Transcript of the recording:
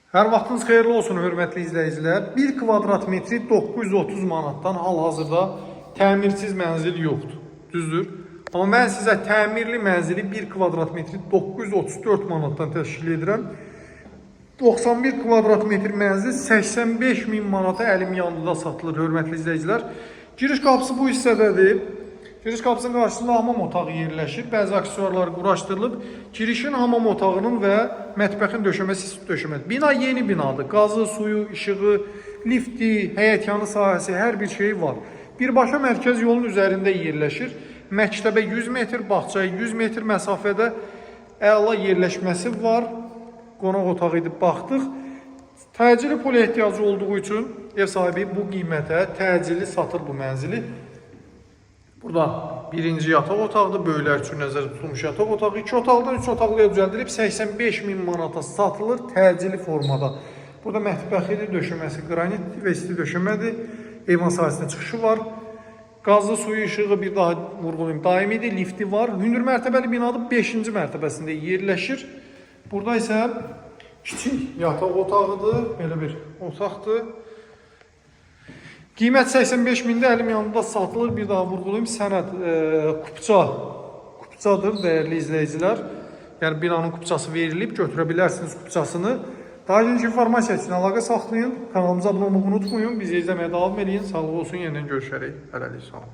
Hər vaxtınız xeyirli olsun, hörmətli izləyicilər. 1 kvadrat metri 930 manatdan hal-hazırda təmirsiz mənzil yoxdur. Düzdür? Amma mən sizə təmirli mənzili 1 kvadrat metri 934 manatdan təşkil edirəm. 91 kvadrat metr mənzil 85 min manata əlim yanında satılır, hörmətli izləyicilər. Giriş qapısı bu hissədədir. Giriş qapısının qarşısında hamam otağı yerləşir. Bəzi aksesuarlar quraşdırılıb. Girişin hamam otağının və mətbəxin döşəməsi döşəmədir. Bina yeni binadır. Qazı, suyu, işığı, lifti, həyətyanı sahəsi, hər bir şey var. Birbaşa mərkəz yolun üzərində yerləşir. Məktəbə 100 metr, bağçaya 100 metr məsafədə əla yerləşməsi var. Qonaq otağı edib baxdıq. Təcili pula ehtiyacı olduğu üçün ev sahibi bu qiymətə təcili satır bu mənzili. Burada birinci yataq otaqdır, böyüklər üçün nəzərdə tutulmuş yataq otağı. 2 otaqdan 3 otaqlıya düzəldilib 85 min manata satılır təcili formada. Burada mətbəxidir, döşəməsi qranitdir və isti döşəmədir. Eyvan sahəsinə çıxışı var. Qazlı suyu, işığı bir daha vurğulayım daimidir, lifti var. Hündür mərtəbəli binadır, 5-ci mərtəbəsində yerləşir. Burada isə kiçik yataq otağıdır, belə bir otaqdır. Qiymət 85 mində əlim yanında satılır. Bir daha vurğulayım. Sənəd kupçadır, dəyərli izləyicilər. Yəni binanın kupçası verilib, götürə bilərsiniz kupçasını. Daha geniş informasiya üçün əlaqə saxlayın. Kanalımıza abunə olmağı unutmayın. Bizi izləməyə davam edin. Sağlıq olsun, yenidən görüşərik. Hələlik, sağ olun.